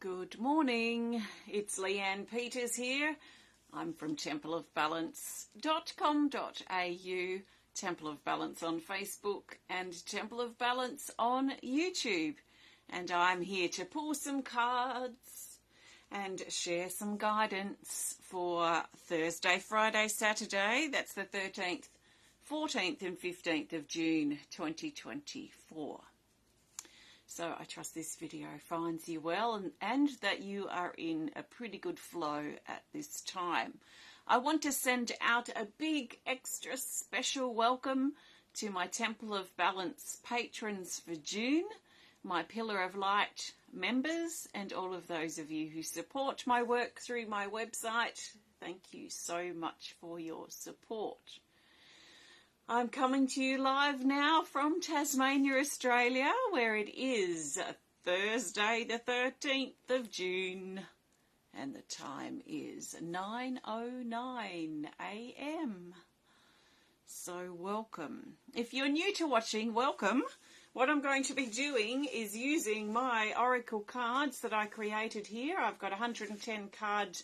Good morning, it's Leanne Peters here. I'm from templeofbalance.com.au, Temple of Balance on Facebook and Temple of Balance on YouTube. And I'm here to pull some cards and share some guidance for Thursday, Friday, Saturday. That's the 13th, 14th and 15th of June 2024. So I trust this video finds you well and that you are in a pretty good flow at this time. I want to send out a big extra special welcome to my Temple of Balance patrons for June, my Pillar of Light members, and all of those of you who support my work through my website. Thank you so much for your support. I'm coming to you live now from Tasmania, Australia, where it is Thursday the 13th of June and the time is 9:09 a.m. So welcome. If you're new to watching, welcome. What I'm going to be doing is using my Oracle cards that I created here. I've got 110 card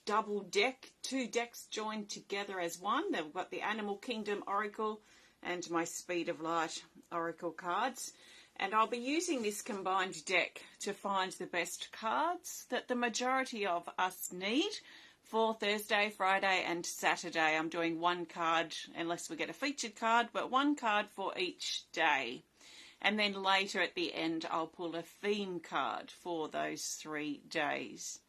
double deck, two decks joined together as one. They've got the Animal Kingdom Oracle and my Speed of Light Oracle cards. And I'll be using this combined deck to find the best cards that the majority of us need for Thursday, Friday and Saturday. I'm doing one card, unless we get a featured card, but one card for each day. And then later at the end, I'll pull a theme card for those 3 days.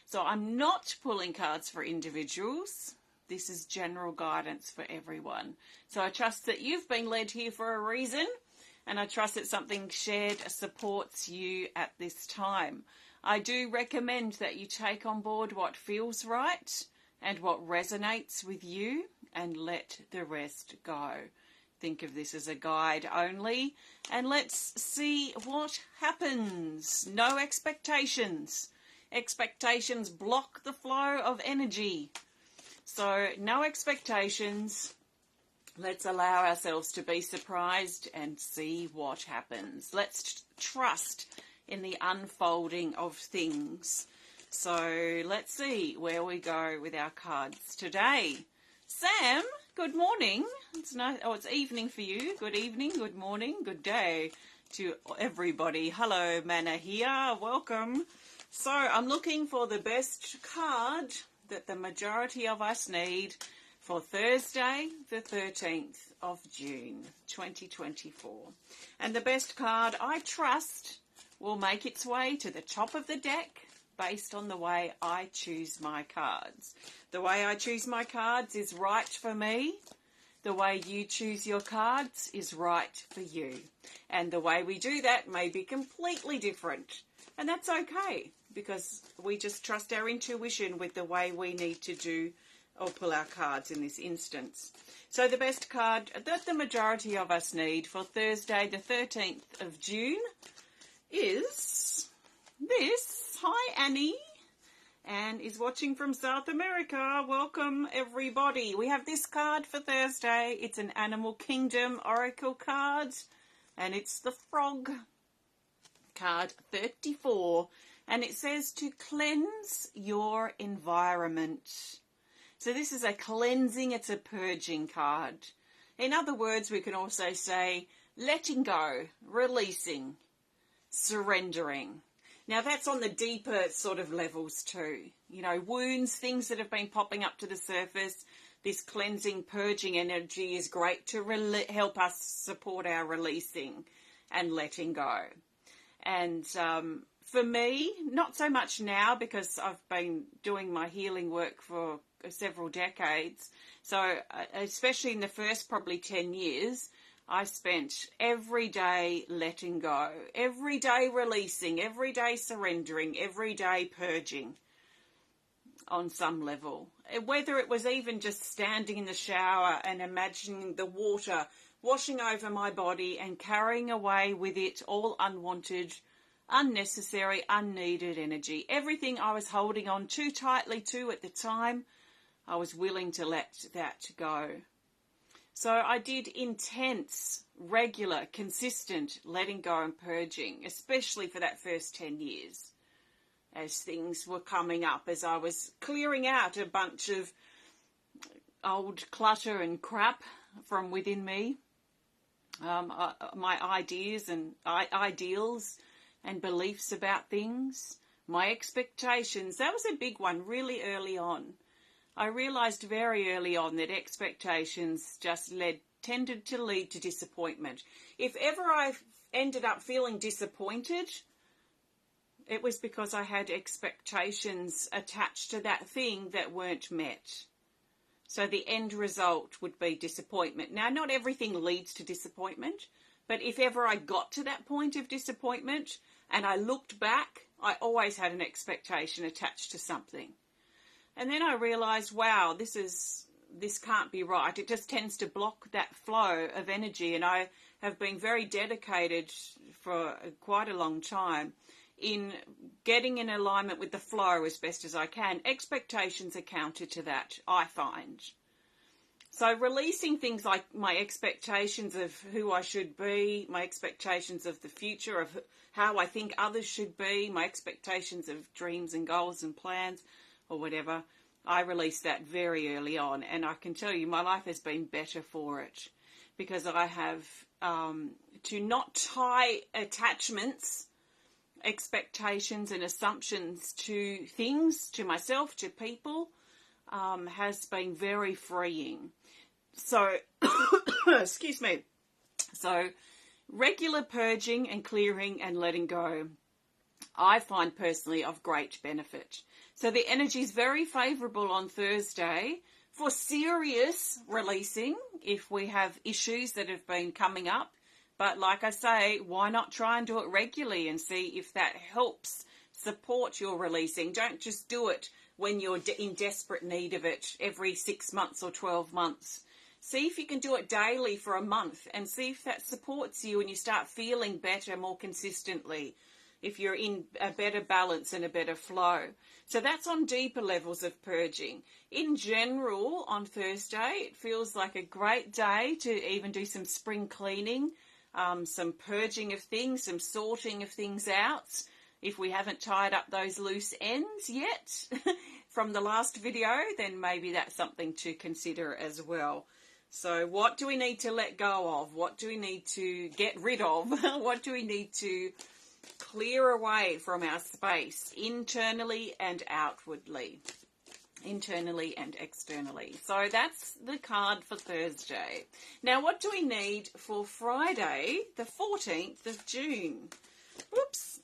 So I'm not pulling cards for individuals. This is general guidance for everyone. So I trust that you've been led here for a reason, and I trust that something shared supports you at this time. I do recommend that you take on board what feels right and what resonates with you and let the rest go. Think of this as a guide only, and let's see what happens. No expectations. Expectations block the flow of energy. So no expectations. Let's allow ourselves to be surprised and see what happens. Let's trust in the unfolding of things. So let's see where we go with our cards today. Sam, good morning. It's evening for you. Good evening, good morning, good day to everybody. Hello, Manna here. Welcome. So I'm looking for the best card that the majority of us need for Thursday, the 13th of June, 2024. And the best card, I trust, will make its way to the top of the deck based on the way I choose my cards. The way I choose my cards is right for me. The way you choose your cards is right for you. And the way we do that may be completely different. And that's okay, because we just trust our intuition with the way we need to do or pull our cards in this instance. So the best card that the majority of us need for Thursday, the 13th of June, is this. Hi, Annie. Anne is watching from South America. Welcome, everybody. We have this card for Thursday. It's an Animal Kingdom Oracle card, and it's the Frog card 34, and it says to cleanse your environment. So this is a cleansing, it's a purging card. In other words, we can also say letting go, releasing, surrendering. Now that's on the deeper sort of levels too. You know, wounds, things that have been popping up to the surface. This cleansing, purging energy is great to help us support our releasing and letting go. And for me, not so much now, because I've been doing my healing work for several decades. So especially in the first probably 10 years, I spent every day letting go, every day releasing, every day surrendering, every day purging on some level. Whether it was even just standing in the shower and imagining the water washing over my body and carrying away with it all unwanted, unnecessary, unneeded energy. Everything I was holding on too tightly to at the time, I was willing to let that go. So I did intense, regular, consistent letting go and purging, especially for that first 10 years. as things were coming up, as I was clearing out a bunch of old clutter and crap from within me. My ideas and ideals and beliefs about things, my expectations. That was a big one really early on. I realised very early on that expectations just tended to lead to disappointment. If ever I ended up feeling disappointed, it was because I had expectations attached to that thing that weren't met. So the end result would be disappointment. Now, not everything leads to disappointment, but if ever I got to that point of disappointment and I looked back, I always had an expectation attached to something. And then I realised, wow, this can't be right. It just tends to block that flow of energy. And I have been very dedicated for quite a long time in getting in alignment with the flow as best as I can. Expectations are counter to that, I find. So releasing things like my expectations of who I should be, my expectations of the future, of how I think others should be, my expectations of dreams and goals and plans or whatever, I released that very early on. And I can tell you my life has been better for it, because I have to not tie attachments, expectations and assumptions to things, to myself, to people, has been very freeing. So, excuse me. So, regular purging and clearing and letting go, I find personally of great benefit. So the energy is very favourable on Thursday for serious releasing if we have issues that have been coming up. But like I say, why not try and do it regularly and see if that helps support your releasing? Don't just do it when you're in desperate need of it every 6 months or 12 months. See if you can do it daily for a month and see if that supports you and you start feeling better more consistently, if you're in a better balance and a better flow. So that's on deeper levels of purging. In general, on Thursday, it feels like a great day to even do some spring cleaning, some purging of things, some sorting of things out. If we haven't tied up those loose ends yet from the last video, then maybe that's something to consider as well. So what do we need to let go of? What do we need to get rid of? What do we need to clear away from our space, internally and outwardly, internally and externally? So that's the card for Thursday. Now, what do we need for Friday, the 14th of June? Whoops.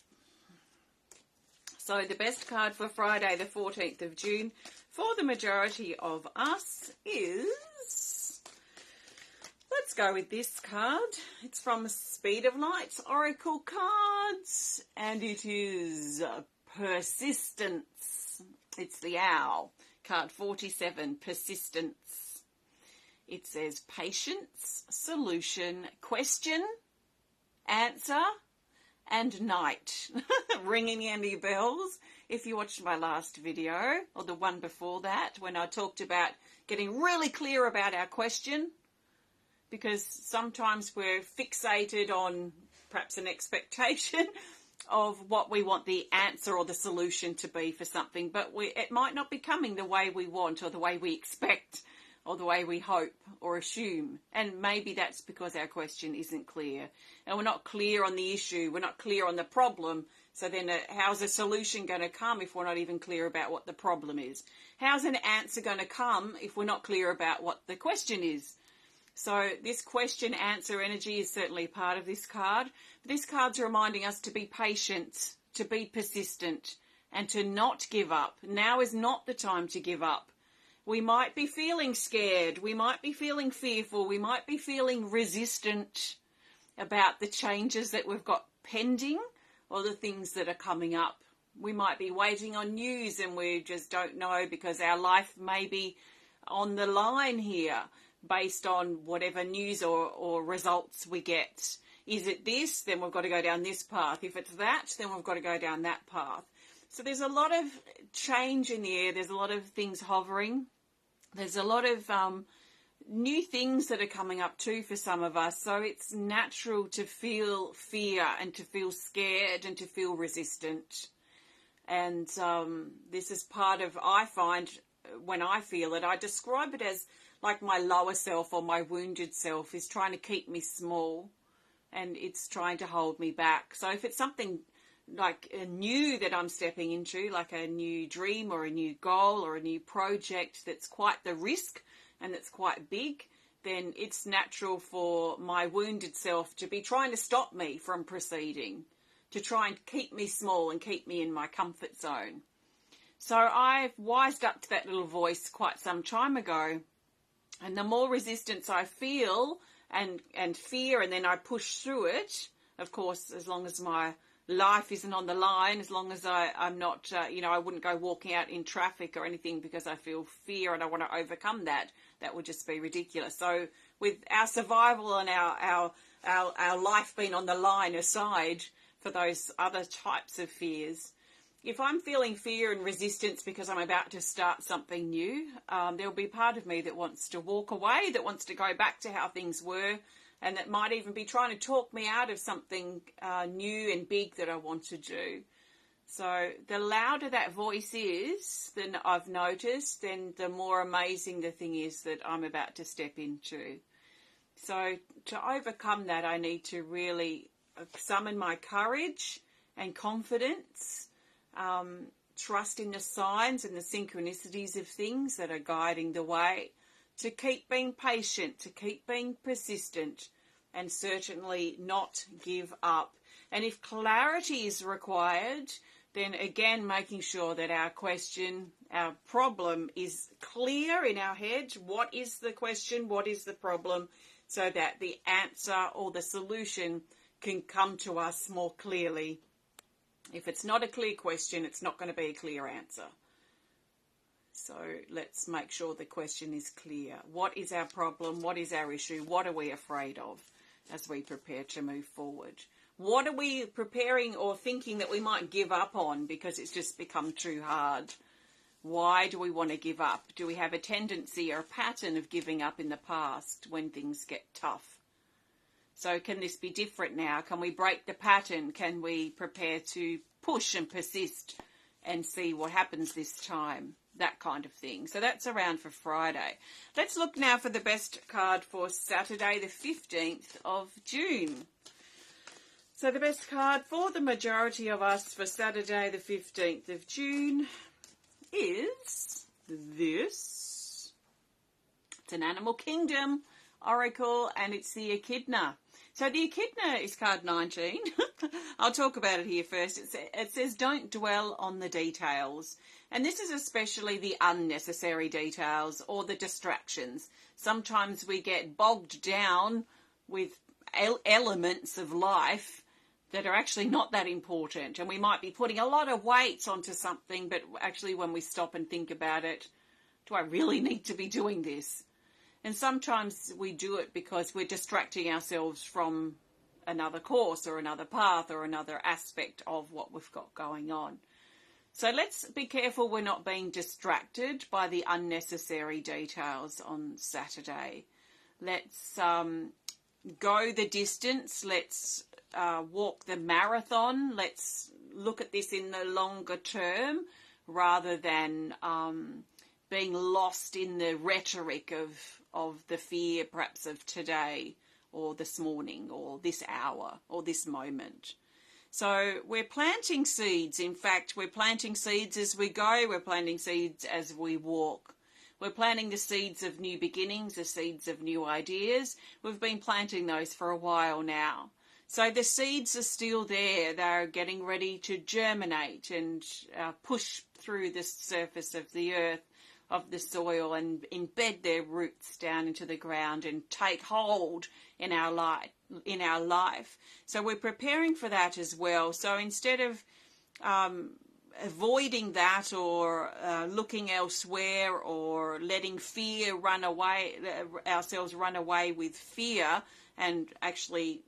So the best card for Friday, the 14th of June, for the majority of us is, let's go with this card. It's from Speed of Light Oracle Cards, and it is Persistence. It's the Owl, card 47, Persistence. It says patience, solution, question, answer, and night. Ringing any bells? If you watched my last video, or the one before that, when I talked about getting really clear about our question, because sometimes we're fixated on perhaps an expectation of what we want the answer or the solution to be for something, but it might not be coming the way we want or the way we expect or the way we hope or assume. And maybe that's because our question isn't clear and we're not clear on the issue, we're not clear on the problem. So then how's a solution going to come if we're not even clear about what the problem is? How's an answer going to come if we're not clear about what the question is? So this question answer energy is certainly part of this card. This card's reminding us to be patient, to be persistent, and to not give up. Now is not the time to give up. We might be feeling scared, we might be feeling fearful, we might be feeling resistant about the changes that we've got pending or the things that are coming up. We might be waiting on news and we just don't know because our life may be on the line here based on whatever news or results we get. Is it this? Then we've got to go down this path. If it's that, then we've got to go down that path. So there's a lot of change in the air. There's a lot of things hovering. There's a lot of new things that are coming up too for some of us. So it's natural to feel fear and to feel scared and to feel resistant. And this is part of, I find, when I feel it, I describe it as like my lower self or my wounded self is trying to keep me small, and it's trying to hold me back. So if it's something like new that I'm stepping into, like a new dream or a new goal or a new project that's quite the risk and that's quite big, then it's natural for my wounded self to be trying to stop me from proceeding, to try and keep me small and keep me in my comfort zone. So I've wised up to that little voice quite some time ago. And the more resistance I feel and fear, and then I push through it, of course, as long as my life isn't on the line, as long as I'm not, I wouldn't go walking out in traffic or anything because I feel fear and I want to overcome that. That would just be ridiculous. So with our survival and our life being on the line aside for those other types of fears, if I'm feeling fear and resistance because I'm about to start something new, there'll be part of me that wants to walk away, that wants to go back to how things were, and that might even be trying to talk me out of something new and big that I want to do. So the louder that voice is, than I've noticed, then the more amazing the thing is that I'm about to step into. So to overcome that, I need to really summon my courage and confidence, trust in the signs and the synchronicities of things that are guiding the way, to keep being patient, to keep being persistent, and certainly not give up. And if clarity is required, then again, making sure that our question, our problem is clear in our head. What is the question? What is the problem? So that the answer or the solution can come to us more clearly. If it's not a clear question, it's not going to be a clear answer. So let's make sure the question is clear. What is our problem? What is our issue? What are we afraid of as we prepare to move forward? What are we preparing or thinking that we might give up on because it's just become too hard? Why do we want to give up? Do we have a tendency or a pattern of giving up in the past when things get tough? So can this be different now? Can we break the pattern? Can we prepare to push and persist and see what happens this time? That kind of thing. So that's around for Friday. Let's look now for the best card for Saturday, the 15th of June. So the best card for the majority of us for Saturday, the 15th of June is this. It's an Animal Kingdom Oracle, and it's the Echidna. So the Echidna is card 19. I'll talk about it here first. It says, don't dwell on the details. And this is especially the unnecessary details or the distractions. Sometimes we get bogged down with elements of life that are actually not that important. And we might be putting a lot of weight onto something, but actually when we stop and think about it, do I really need to be doing this? And sometimes we do it because we're distracting ourselves from another course or another path or another aspect of what we've got going on. So let's be careful we're not being distracted by the unnecessary details on Saturday. Let's go the distance. Let's walk the marathon. Let's look at this in the longer term rather than being lost in the rhetoric of the fear perhaps of today or this morning or this hour or this moment. So we're planting seeds. In fact, we're planting seeds as we go. We're planting seeds as we walk. We're planting the seeds of new beginnings, the seeds of new ideas. We've been planting those for a while now. So the seeds are still there. They're getting ready to germinate and push through the surface of the earth, of the soil, and embed their roots down into the ground and take hold in our life. So we're preparing for that as well. So instead of avoiding that or looking elsewhere or letting fear run away, ourselves run away with fear and actually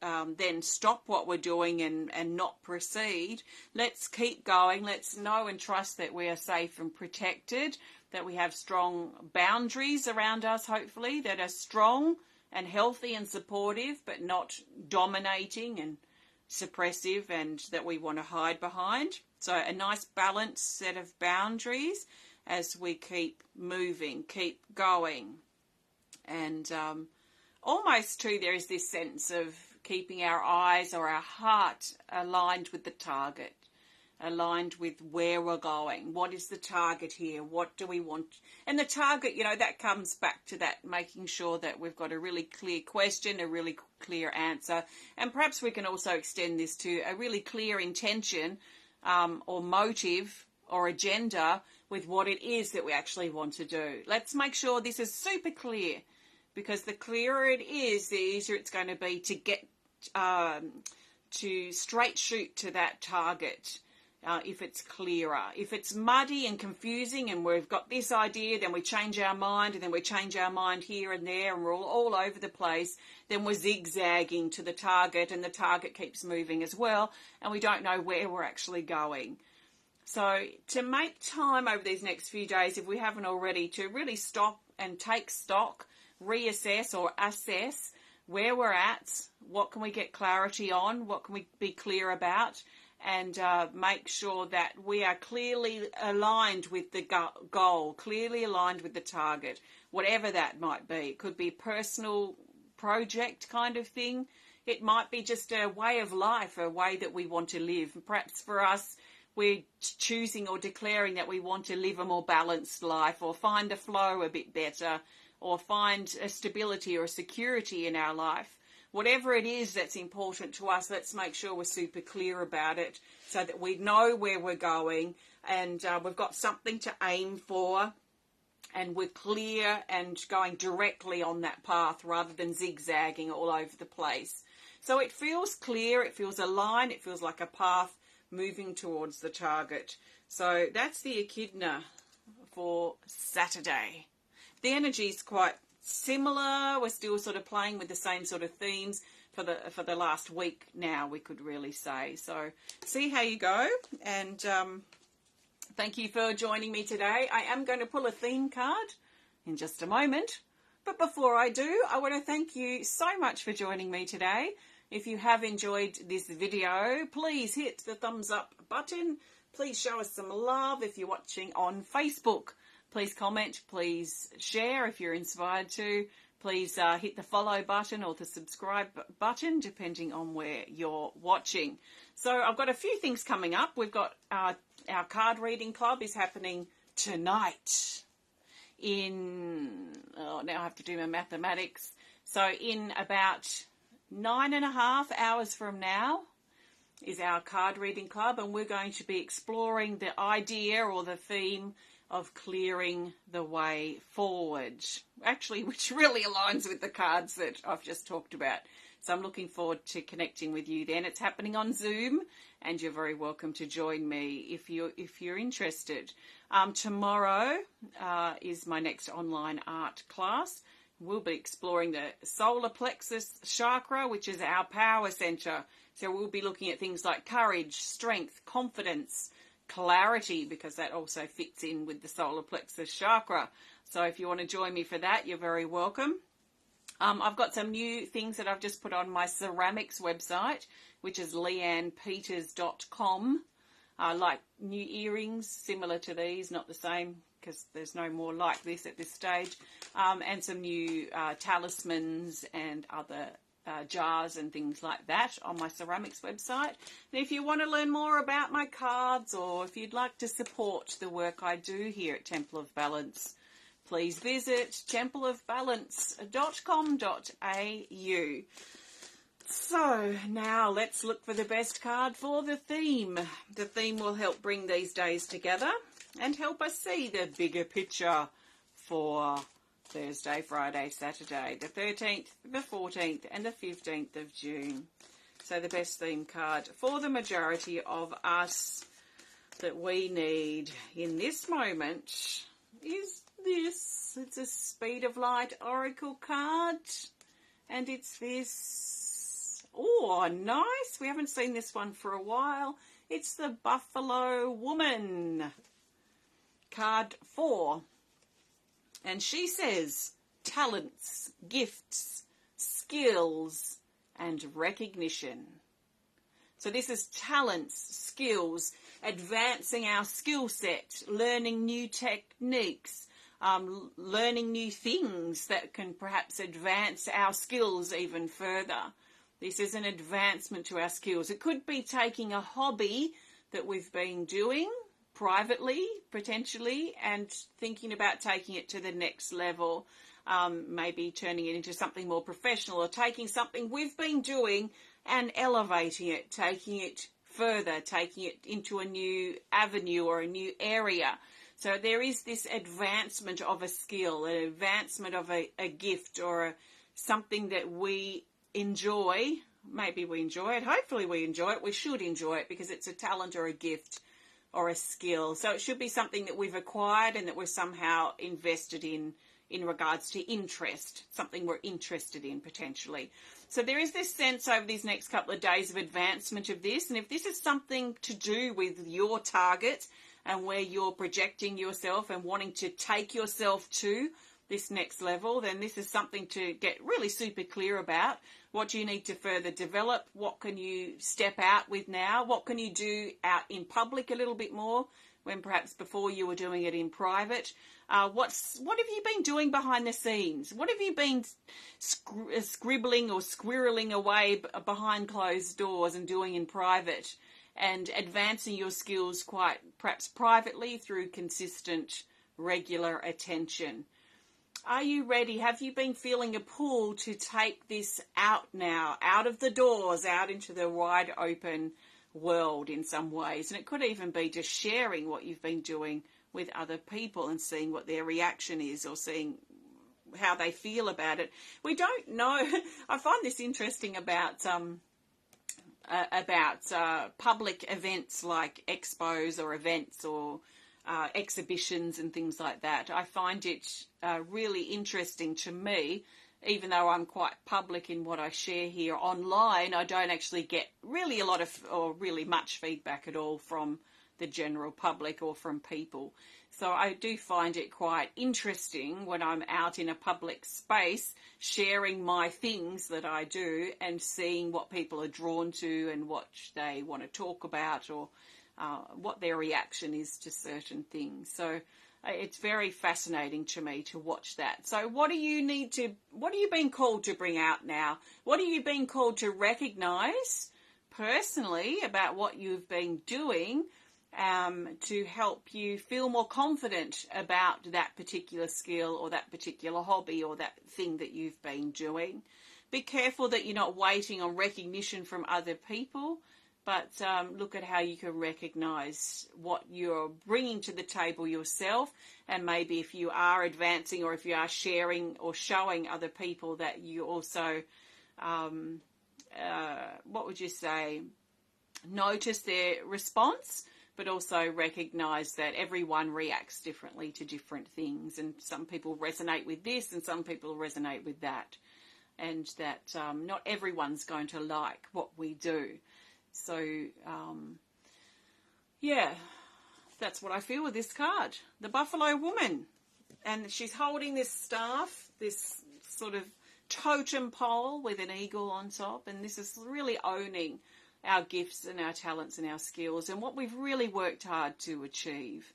then stop what we're doing and not proceed, let's keep going. Let's know and trust that we are safe and protected, that we have strong boundaries around us, hopefully, that are strong and healthy and supportive, but not dominating and suppressive and that we want to hide behind. So a nice balanced set of boundaries as we keep moving, keep going. And almost too, there is this sense of keeping our eyes or our heart aligned with the target, aligned with where we're going. What is the target here? What do we want? And the target, that comes back to that, making sure that we've got a really clear question, a really clear answer. And perhaps we can also extend this to a really clear intention or motive or agenda with what it is that we actually want to do. Let's make sure this is super clear, because the clearer it is, the easier it's going to be to get to straight shoot to that target. If it's clearer. If it's muddy and confusing and we've got this idea, then we change our mind, and then we change our mind here and there, and we're all over the place, then we're zigzagging to the target, and the target keeps moving as well, and we don't know where we're actually going. So to make time over these next few days, if we haven't already, to really stop and take stock, reassess or assess where we're at, what can we get clarity on, what can we be clear about, and make sure that we are clearly aligned with the goal, clearly aligned with the target, whatever that might be. It could be a personal project kind of thing. It might be just a way of life, a way that we want to live. Perhaps for us, we're choosing or declaring that we want to live a more balanced life, or find a flow a bit better, or find a stability or a security in our life. Whatever it is that's important to us, let's make sure we're super clear about it so that we know where we're going, and we've got something to aim for, and we're clear and going directly on that path rather than zigzagging all over the place. So it feels clear, it feels aligned, it feels like a path moving towards the target. So that's the echidna for Saturday. The energy is quite similar. We're still sort of playing with the same sort of themes for the last week now, we could really say. So see how you go, and thank you for joining me today. I am going to pull a theme card in just a moment, but before I do, I want to thank you so much for joining me today. If you have enjoyed this video, please hit the thumbs up button. Please show us some love if you're watching on Facebook. Please comment, please share if you're inspired to. Please hit the follow button or the subscribe button, depending on where you're watching. So I've got a few things coming up. We've got our card reading club is happening tonight now I have to do my mathematics. So in about 9.5 hours from now is our card reading club, and we're going to be exploring the idea or the theme of clearing the way forward, actually, which really aligns with the cards that I've just talked about. So I'm looking forward to connecting with you then. It's happening on Zoom, and you're very welcome to join me if you're interested. Tomorrow is my next online art class. We'll be exploring the solar plexus chakra, which is our power center. So we'll be looking at things like courage, strength, confidence, clarity, because that also fits in with the solar plexus chakra. So if you want to join me for that, you're very welcome. I've got some new things that I've just put on my ceramics website, which is leannepeters.com. Like new earrings similar to these, not the same because there's no more like this at this stage, and some new talismans and other jars and things like that on my ceramics website. And if you want to learn more about my cards, or if you'd like to support the work I do here at Temple of Balance, please visit templeofbalance.com.au. So now let's look for the best card for the theme. The theme will help bring these days together and help us see the bigger picture for Thursday, Friday, Saturday, the 13th, the 14th and the 15th of June. So the best theme card for the majority of us that we need in this moment is this. It's a Speed of Light Oracle card, and it's this. Oh, nice. We haven't seen this one for a while. It's the Buffalo Woman, card 4. And she says, talents, gifts, skills, and recognition. So this is talents, skills, advancing our skill set, learning new techniques, learning new things that can perhaps advance our skills even further. This is an advancement to our skills. It could be taking a hobby that we've been doing privately, potentially, and thinking about taking it to the next level. Maybe turning it into something more professional, or taking something we've been doing and elevating it, taking it further, taking it into a new avenue or a new area. So there is this advancement of a skill, an advancement of a gift, or something that we enjoy. Maybe we enjoy it. Hopefully we enjoy it. We should enjoy it because it's a talent or a gift or a skill. So it should be something that we've acquired and that we're somehow invested in regards to interest, something we're interested in potentially. So there is this sense over these next couple of days of advancement of this. And if this is something to do with your target and where you're projecting yourself and wanting to take yourself to this next level, then this is something to get really super clear about. What do you need to further develop? What can you step out with now? What can you do out in public a little bit more when perhaps before you were doing it in private? What have you been doing behind the scenes? What have you been scribbling or squirreling away behind closed doors and doing in private, and advancing your skills quite perhaps privately through consistent, regular attention? Are you ready? Have you been feeling a pull to take this out now, out of the doors, out into the wide open world in some ways? And it could even be just sharing what you've been doing with other people and seeing what their reaction is, or seeing how they feel about it. We don't know. I find this interesting about public events like expos or events or exhibitions and things like that. I find it really interesting to me. Even though I'm quite public in what I share here online, I don't actually get really a lot of, or really much feedback at all from the general public or from people. So I do find it quite interesting when I'm out in a public space sharing my things that I do and seeing what people are drawn to and what they want to talk about, or what their reaction is to certain things. So it's very fascinating to me to watch that. So what are you being called to bring out now? What are you being called to recognize personally about what you've been doing to help you feel more confident about that particular skill or that particular hobby or that thing that you've been doing? Be careful that you're not waiting on recognition from other people, but look at how you can recognise what you're bringing to the table yourself, and maybe if you are advancing or if you are sharing or showing other people that you also, notice their response, but also recognise that everyone reacts differently to different things, and some people resonate with this and some people resonate with that, and that not everyone's going to like what we do. So, that's what I feel with this card. The Buffalo Woman. And she's holding this staff, this sort of totem pole with an eagle on top. And this is really owning our gifts and our talents and our skills and what we've really worked hard to achieve.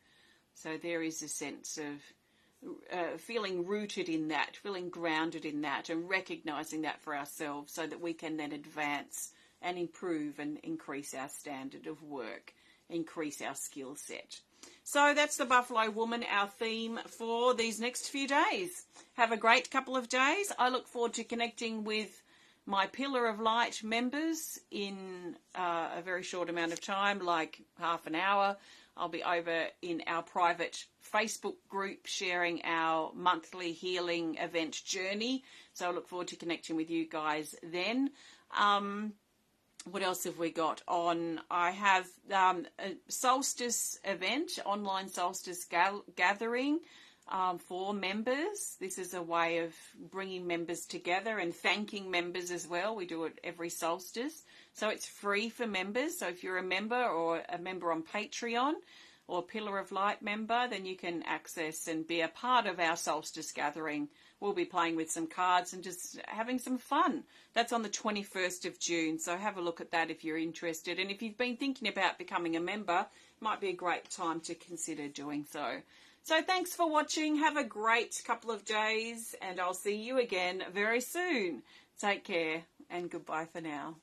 So there is a sense of feeling rooted in that, feeling grounded in that, and recognising that for ourselves so that we can then advance and improve and increase our standard of work, increase our skill set. So that's the Buffalo Woman, our theme for these next few days. Have a great couple of days. I look forward to connecting with my Pillar of Light members in a very short amount of time, like half an hour. I'll be over in our private Facebook group sharing our monthly healing event journey. So I look forward to connecting with you guys then. What else have we got on? I have a solstice event, online solstice gathering for members. This is a way of bringing members together and thanking members as well. We do it every solstice. So it's free for members. So if you're a member or a member on Patreon, or Pillar of Light member, then you can access and be a part of our solstice gathering. We'll be playing with some cards and just having some fun. That's on the 21st of June, so have a look at that if you're interested. And if you've been thinking about becoming a member, it might be a great time to consider doing so. So thanks for watching. Have a great couple of days, and I'll see you again very soon. Take care, and goodbye for now.